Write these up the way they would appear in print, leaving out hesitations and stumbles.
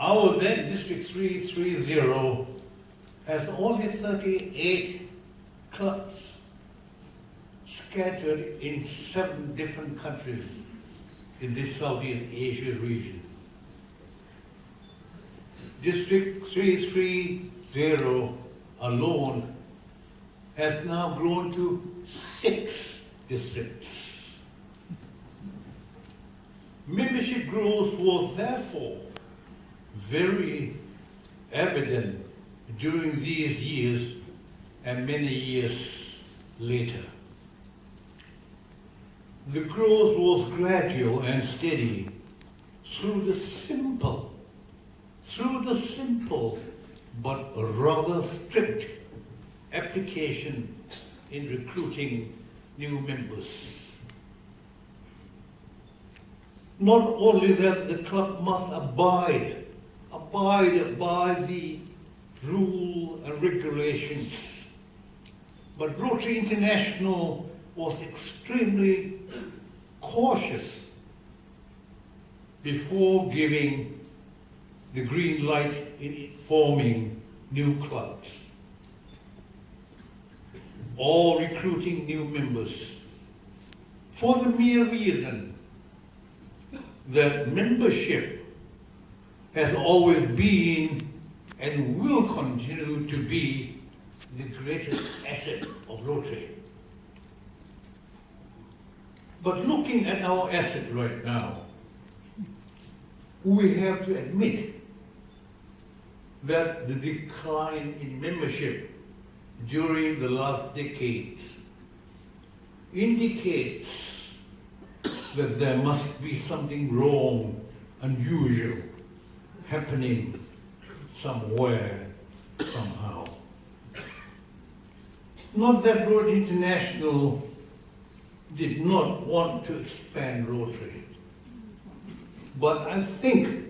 Our then District 330 has only 38 clubs scattered in 7 different countries in this Southeast Asia region. District 330 alone has now grown to 6 districts. Membership growth was therefore very evident during these years and many years later. The growth was gradual and steady through the simple but rather strict application in recruiting new members. Not only that the club must abide by the rule and regulations, but Rotary International was extremely cautious before giving the green light in forming new clubs or recruiting new members, for the mere reason that membership has always been and will continue to be the greatest asset of Rotary. But looking at our asset right now, we have to admit that the decline in membership during the last decades indicates that there must be something wrong, unusual, happening somewhere, somehow. Not that Rotary International did not want to expand Rotary, but I think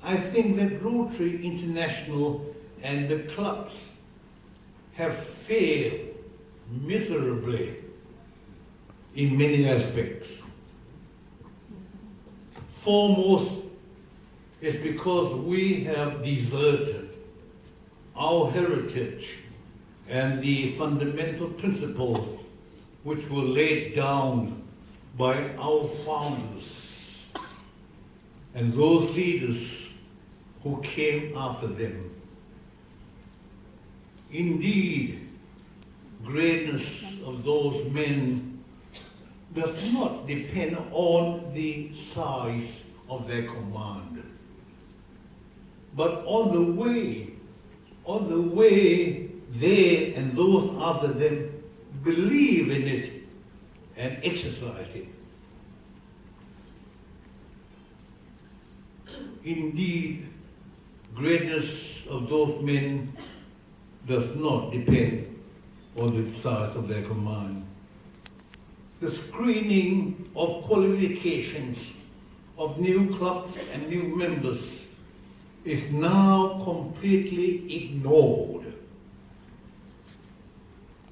that Rotary International and the clubs have failed miserably in many aspects. Foremost is because we have deserted our heritage and the fundamental principles which were laid down by our founders and those leaders who came after them. Indeed, greatness of those men does not depend on the size of their command, but on the way they and those after them believe in it and exercise it. Indeed, greatness of those men does not depend on the size of their command. The screening of qualifications of new clubs and new members is now completely ignored.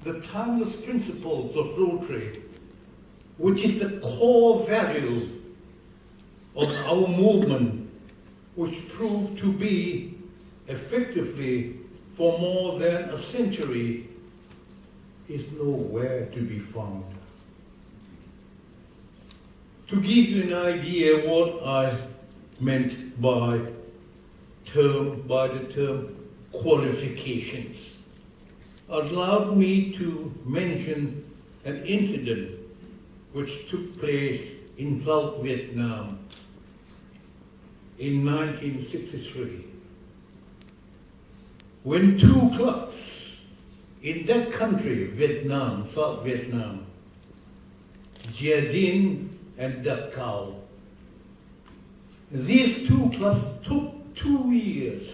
The timeless principles of Rotary, which is the core value of our movement, which proved to be effectively for more than a century, is nowhere to be found. To give you an idea what I meant by the term qualifications, allowed me to mention an incident which took place in South Vietnam in 1963, when 2 clubs in that country, Vietnam, South Vietnam, Gia Dinh and Dat Cao, these 2 clubs took 2 years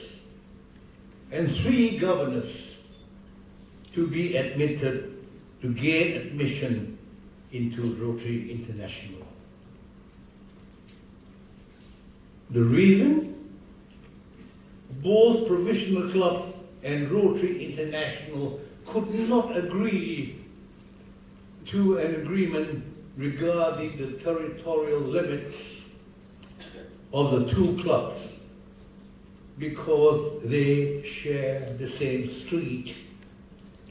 and 3 governors to be admitted, to gain admission into Rotary International. The reason? Both provincial clubs and Rotary International could not agree to an agreement regarding the territorial limits of the 2 clubs. because they share the same street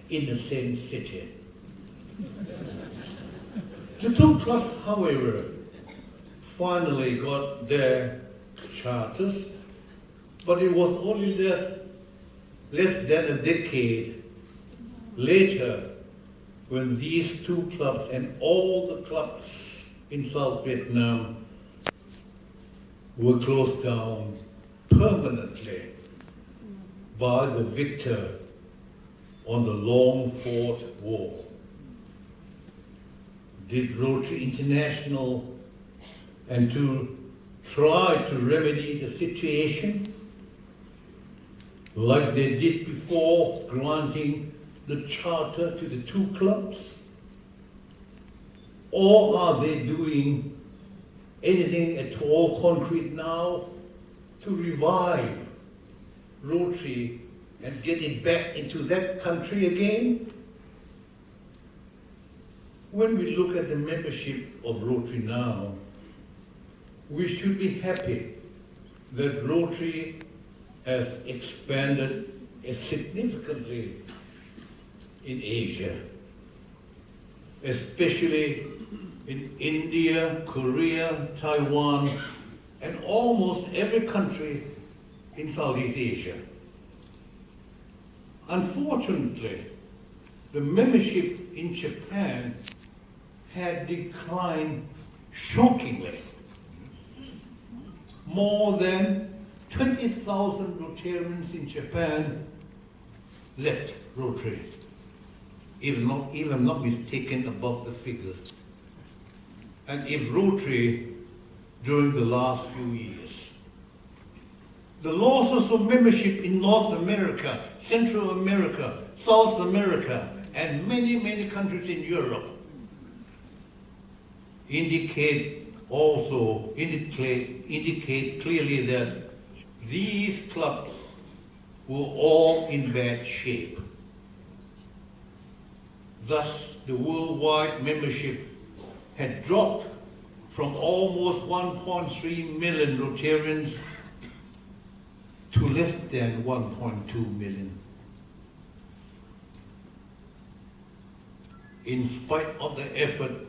in the same city. The two clubs, however, finally got their charters, but it was only less than a decade later when these two clubs and all the clubs in South Vietnam were closed down permanently by the victor on the long-fought war. Did Rotary International and to try to remedy the situation like they did before granting the charter to the two clubs? Or are they doing anything at all concrete now to revive Rotary and get it back into that country again? When we look at the membership of Rotary now, we should be happy that Rotary has expanded significantly in Asia, especially in India, Korea, Taiwan, and almost every country in Southeast Asia. Unfortunately, the membership in Japan had declined shockingly. More than 20,000 Rotarians in Japan left Rotary, even not mistaken about the figures. And if Rotary during the last few years. The losses of membership in North America, Central America, South America, and many, many countries in Europe indicate clearly that these clubs were all in bad shape. Thus, the worldwide membership had dropped from almost 1.3 million Rotarians to less than 1.2 million. In spite of the effort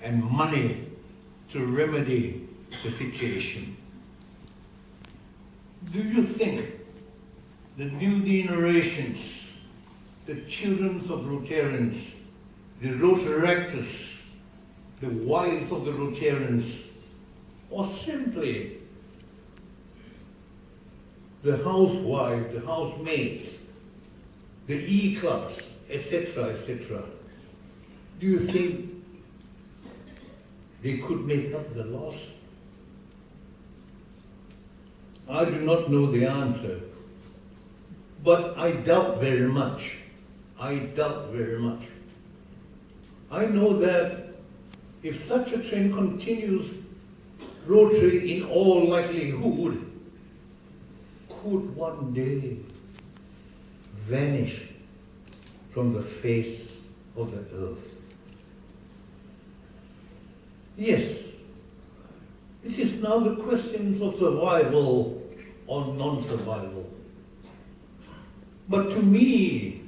and money to remedy the situation, do you think the new generations, the children of Rotarians, the Rotaractors, the wives of the Rotarians, or simply the housewives, the housemaids, the e-clubs, etc., etc., do you think they could make up the loss? I do not know the answer, but I doubt very much. I doubt very much. I know that if such a trend continues, Rotary in all likelihood could one day vanish from the face of the earth. Yes, this is now the question of survival or non-survival. But to me,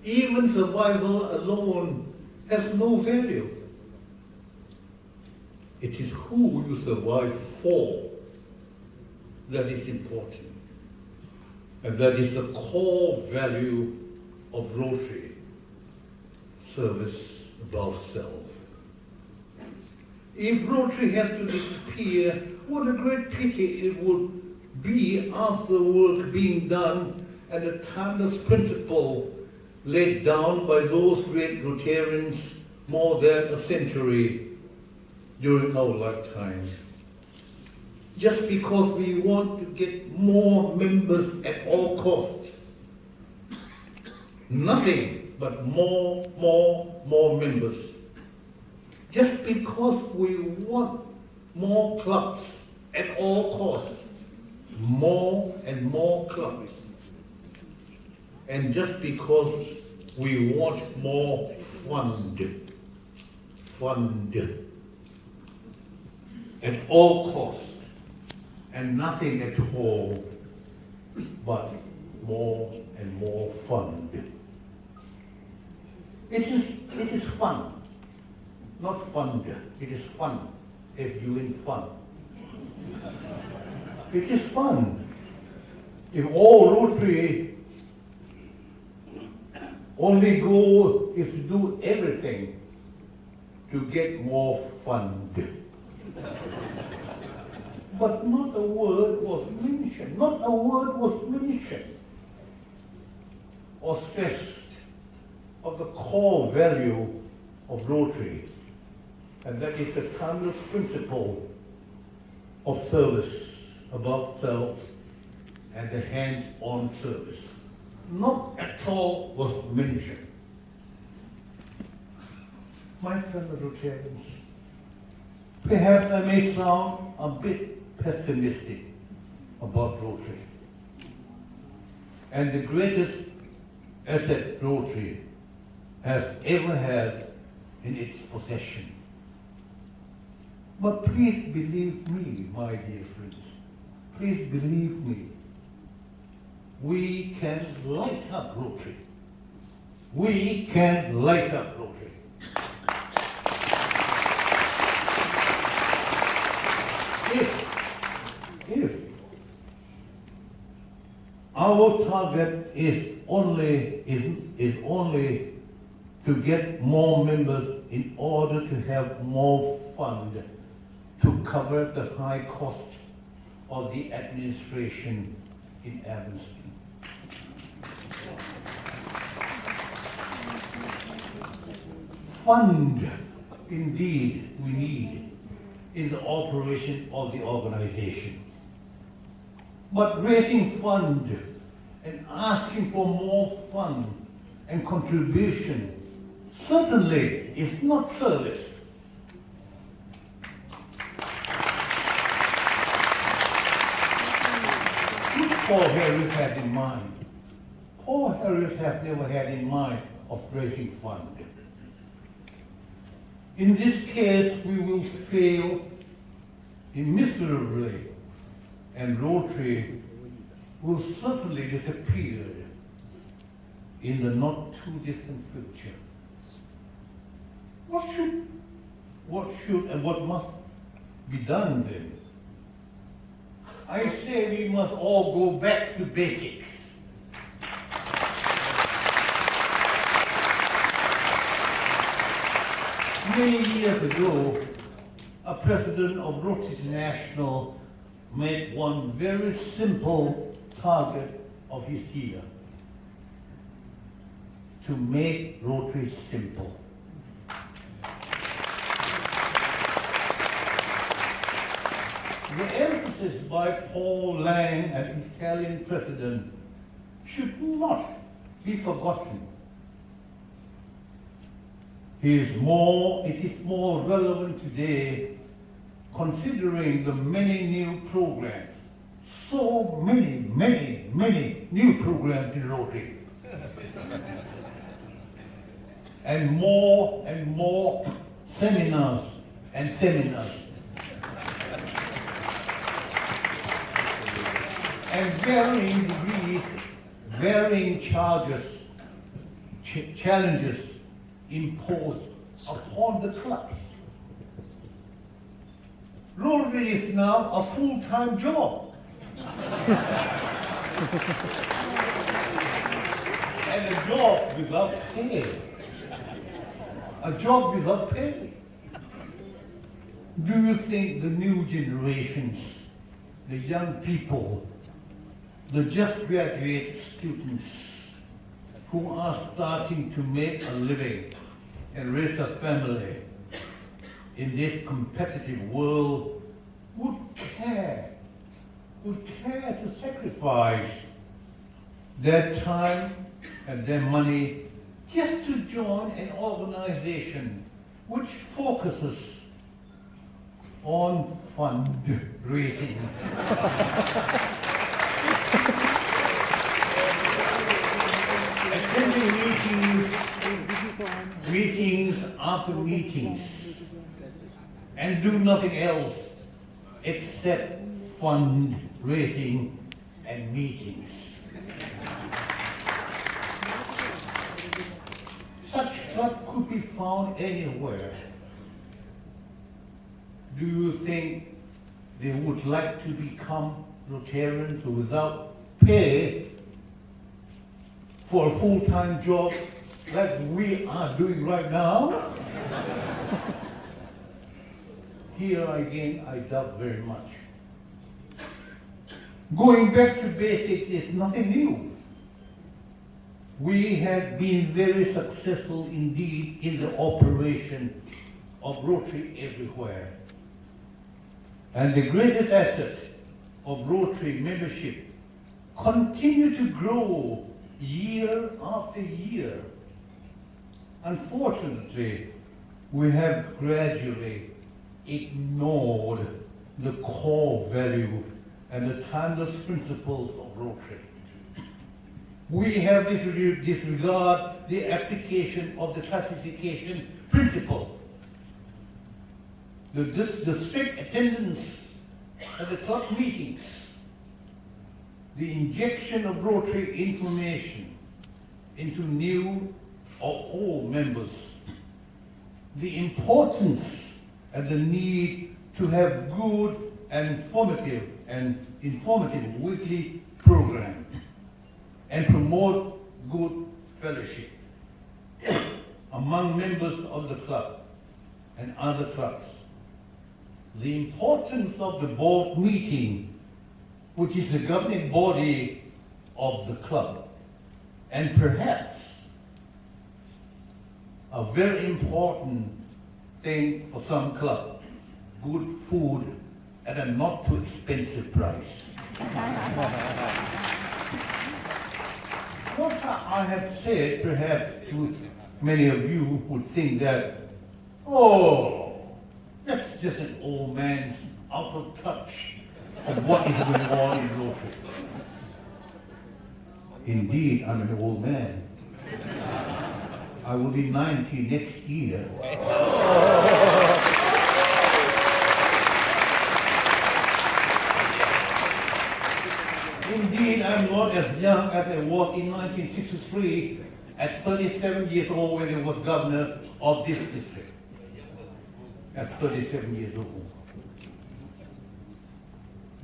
even survival alone has no value. It is who you survive for that is important. And that is the core value of Rotary, service above self. If Rotary has to disappear, what a great pity it would be after the work being done and the timeless principle laid down by those great Rotarians more than a century during our lifetime. Just because we want to get more members at all costs. Nothing but more members. Just because we want more clubs at all costs. More and more clubs. And just because we want more fund at all costs. and nothing at all but more and more fund. It is fun, not fund. It is fun, F-U-N, fun. It is fun. If all Rotary only goal is to do everything to get more fund. But not a word was mentioned, not a word was mentioned or stressed of the core value of Rotary, and that is the timeless principle of service above self and the hands-on service. Not at all was mentioned. My fellow Rotarians, perhaps I may sound a bit pessimistic about Rotary. And the greatest asset Rotary has ever had in its possession. But please believe me, my dear friends, please believe me. We can light up Rotary. We can light up Rotary. If our target is only to get more members in order to have more fund to cover the high cost of the administration in Evanston. Fund, indeed, we need in the operation of the organization. But raising fund and asking for more fund and contribution certainly is not service. What Paul Harris had in mind? Paul Harris has never had in mind of raising fund. In this case, we will fail miserably, and Rotary will certainly disappear in the not too distant future. What should and what must be done then? I say we must all go back to basics. Many years ago, a president of Rotary International made one very simple target of his year: to make Rotary simple. The emphasis by Paul Lang, an Italian president, should not be forgotten. It is more relevant today, considering the many new programs. So many new programs in Rotary. And more seminars and seminars. And varying degrees, varying challenges imposed upon the clubs. Rotary is now a full-time job. And a job without pay. A job without pay. Do you think the new generations, the young people, the just graduate students who are starting to make a living and raise a family in this competitive world would care to sacrifice their time and their money just to join an organization which focuses on fundraising? Attending meetings after meetings, and do nothing else except fundraising and meetings. Such club could be found anywhere. Do you think they would like to become Rotarians without pay for a full-time job like we are doing right now? Here again, I doubt very much. Going back to basics is nothing new. We have been very successful indeed in the operation of Rotary everywhere. And the greatest asset of Rotary membership continue to grow year after year. Unfortunately, we have gradually ignored the core value and the timeless principles of Rotary. We have disregarded the application of the classification principle. The strict attendance at the club meetings, the injection of Rotary information into new or old members, the importance and the need to have good and informative weekly program and promote good fellowship among members of the club and other clubs. The importance of the board meeting, which is the governing body of the club, and perhaps a very important thing for some clubs, good food at a not too expensive price. What I have said, perhaps to many of you would think that, oh, that's just an old man's out of touch of what is going on in Rotary. Indeed, I'm an old man. I will be 90 next year. Indeed, I'm not as young as I was in 1963 at 37 years old when I was governor of this district. At 37 years old.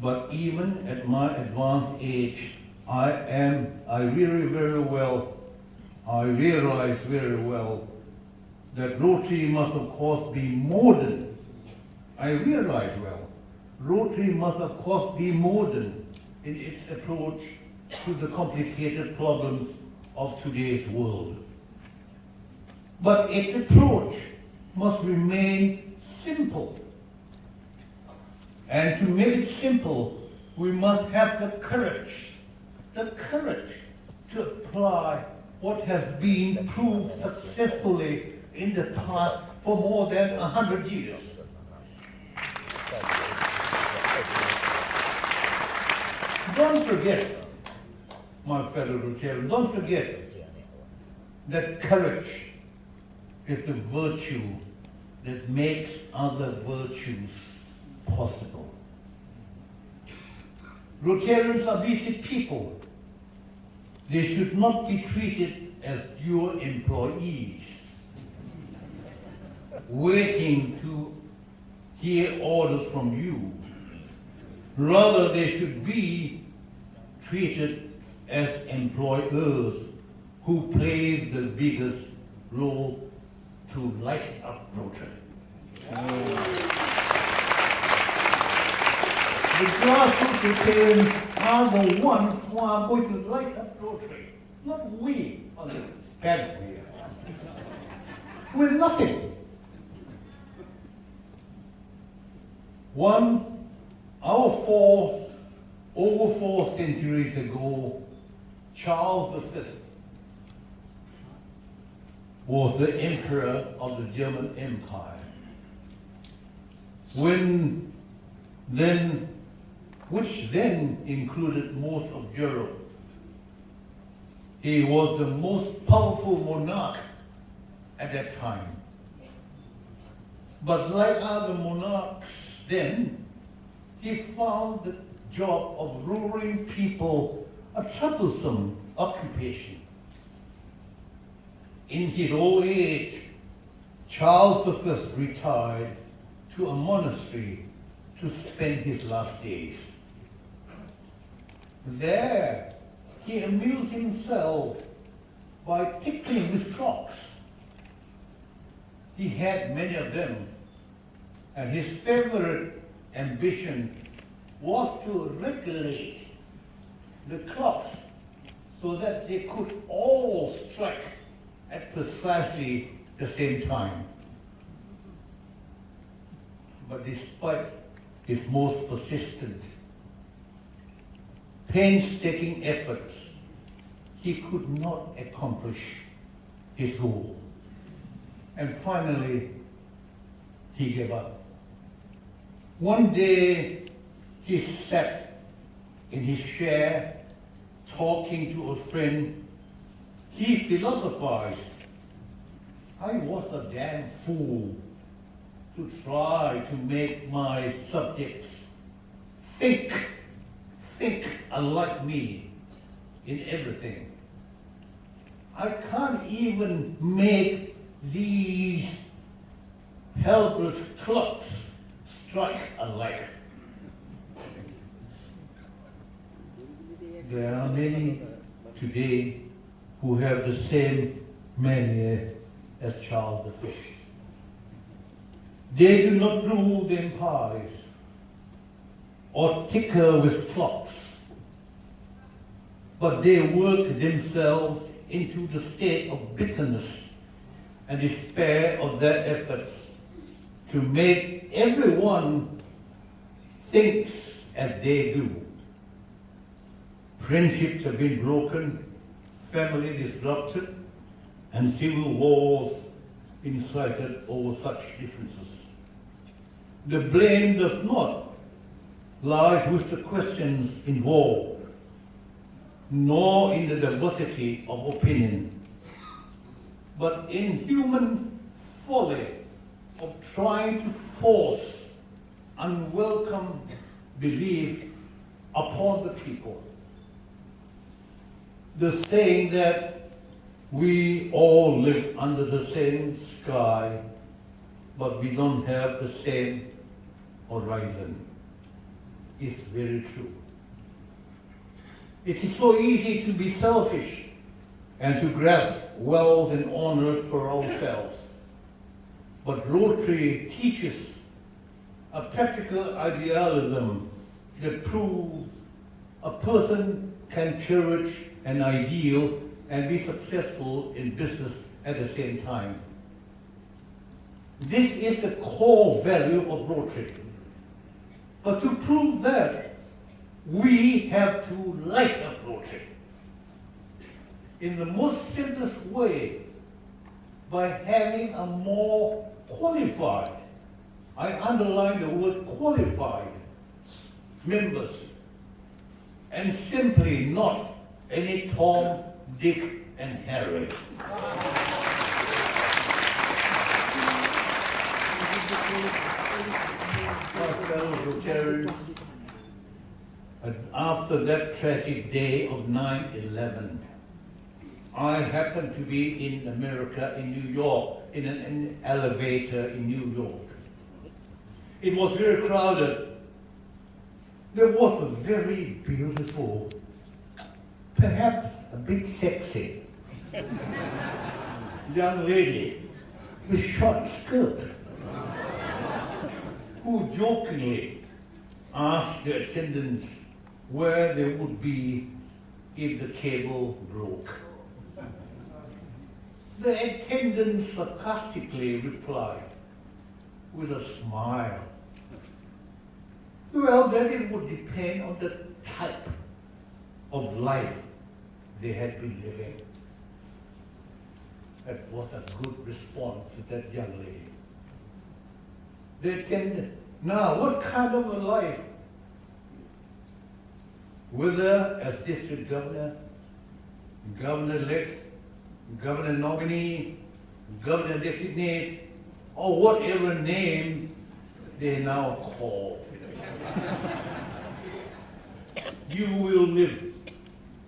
But even at my advanced age, I realize very well that Rotary must of course be modern. I realize well, Rotary must of course be modern in its approach to the complicated problems of today's world. But its approach must remain simple. And to make it simple, we must have the courage to apply what has been proved successfully in the past for more than 100 years. Don't forget, my fellow Rotarians, don't forget that courage is the virtue that makes other virtues possible. Rotarians are basic people. They should not be treated as your employees, waiting to hear orders from you. Rather, they should be treated as employers who play the biggest role to light up Rotary. The grassroots Rotarians are the ones who are going to light up Rotary, not we on the bad way. We're nothing. Over 4 centuries ago, Charles V was the emperor of the German Empire. Which then included most of Europe. He was the most powerful monarch at that time. But like other monarchs then, he found the job of ruling people a troublesome occupation. In his old age, Charles I retired to a monastery to spend his last days. There, he amused himself by tickling with clocks. He had many of them, and his favorite ambition was to regulate the clocks so that they could all strike at precisely the same time. But despite his most persistent, painstaking efforts, he could not accomplish his goal. And finally, he gave up. One day, he sat in his chair talking to a friend. He philosophized, I was a damn fool to try to make my subjects think unlike me in everything. I can't even make these helpless clocks strike alike. There are many today who have the same mania as Charles V. They do not rule the empires or tinker with clocks, but they work themselves into the state of bitterness and despair of their efforts to make everyone thinks as they do. Friendships have been broken, family disrupted, and civil wars incited over such differences. The blame does not lie with the questions involved, nor in the diversity of opinion, but in human folly of trying to force unwelcome belief upon the people. The saying that we all live under the same sky, but we don't have the same horizon, is very true. It is so easy to be selfish and to grasp wealth and honor for ourselves. But Rotary teaches a practical idealism that proves a person can cherish an ideal and be successful in business at the same time. This is the core value of Rotary. But to prove that, we have to light up Rotary in the most simplest way by having a more qualified, I underline the word qualified, members, and simply not any Tom, Dick, and Harry. My fellow Rotarians, after that tragic day of 9/11, I happened to be in America, in New York, in an elevator in New York. It was very crowded. There was a very beautiful, perhaps a bit sexy, young lady with short skirt, who jokingly asked the attendants where they would be if the cable broke. The attendant sarcastically replied with a smile, well, then it would depend on the type of life they had been living. That was a good response to that young lady. The attendant, now what kind of a life? Whether as district governor, governor-elect, governor nominee, governor designate, or whatever name they now call. you will live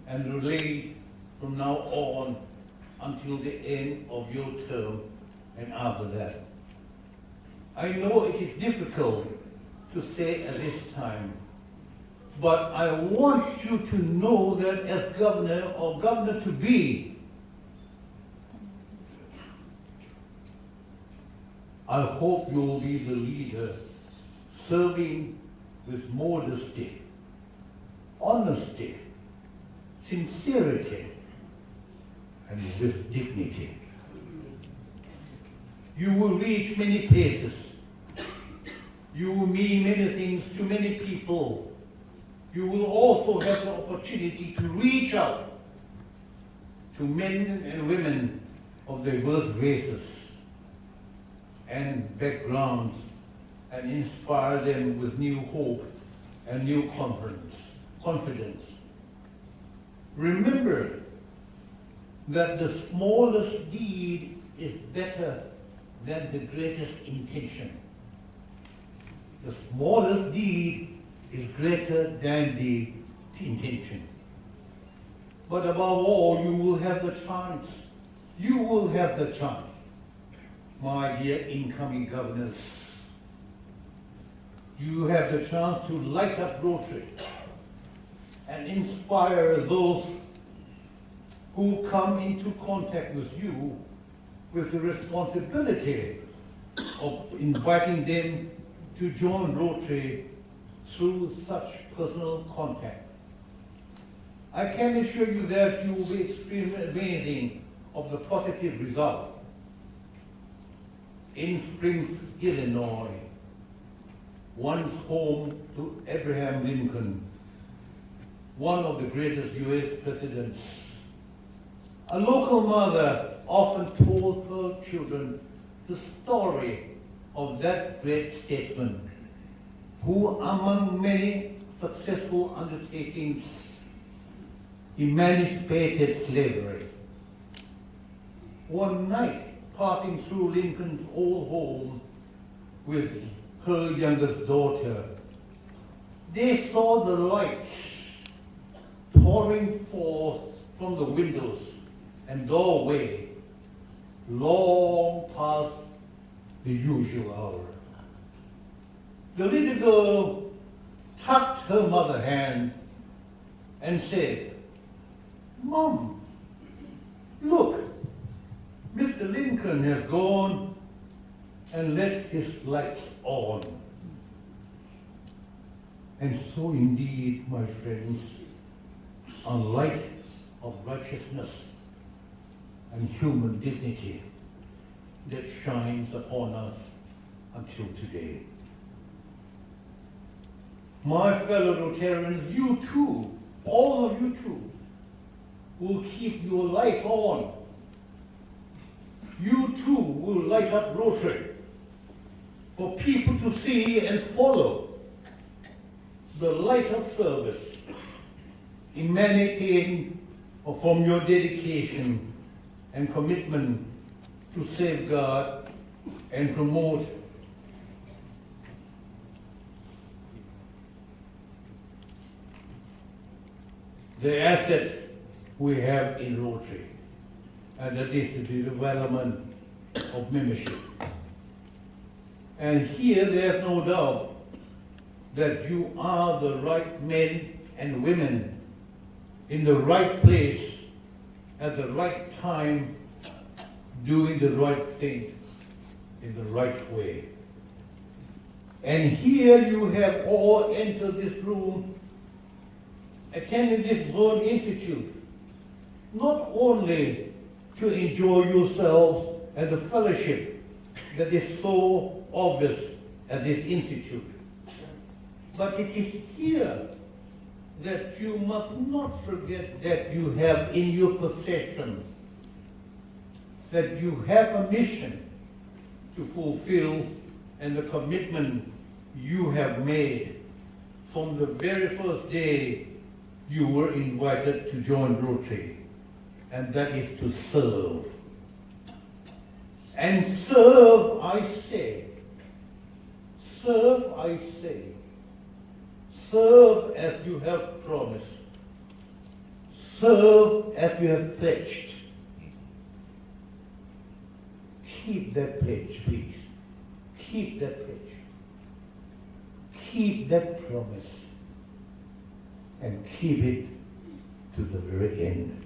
and relate from now on until the end of your term and after that. I know it is difficult to say at this time, but I want you to know that as governor or governor-to-be, I hope you will be the leader serving with modesty, honesty, sincerity, and with dignity. You will reach many places. You will mean many things to many people. You will also have the opportunity to reach out to men and women of diverse races and backgrounds and inspire them with new hope and new confidence. Remember that the smallest deed is better than the greatest intention. The smallest deed is greater than the intention. But above all, you will have the chance. You will have the chance, my dear incoming governors. You have the chance to light up Rotary and inspire those who come into contact with you with the responsibility of inviting them to join Rotary through such personal contact. I can assure you that you will be extremely amazing of the positive result. In Springs, Illinois, once home to Abraham Lincoln, one of the greatest U.S. presidents, a local mother often told her children the story of that great statesman who, among many successful undertakings, emancipated slavery. One night, passing through Lincoln's old home with her youngest daughter, they saw the lights pouring forth from the windows and doorway long past the usual hour. The little girl tucked her mother's hand and said, "Mom, look, Mr. Lincoln has gone and let his lights on." And so indeed, my friends, a light of righteousness and human dignity that shines upon us until today. My fellow Rotarians, you too, all of you too, will keep your light on. You too will light up Rotary for people to see and follow the light of service emanating from your dedication and commitment to safeguard and promote the asset we have in Rotary, and that is the development of membership. And here there's no doubt that you are the right men and women in the right place at the right time, doing the right thing in the right way. And here you have all entered this room, attended this World Institute, not only to enjoy yourselves and the fellowship that is so obvious at this institute, but it is here that you must not forget that you have in your possession, that you have a mission to fulfill and the commitment you have made from the very first day you were invited to join Rotary, and that is to serve. And serve, I say, serve, I say, serve as you have promised. Serve as you have pledged. Keep that pledge, please. Keep that pledge. Keep that promise. And keep it to the very end.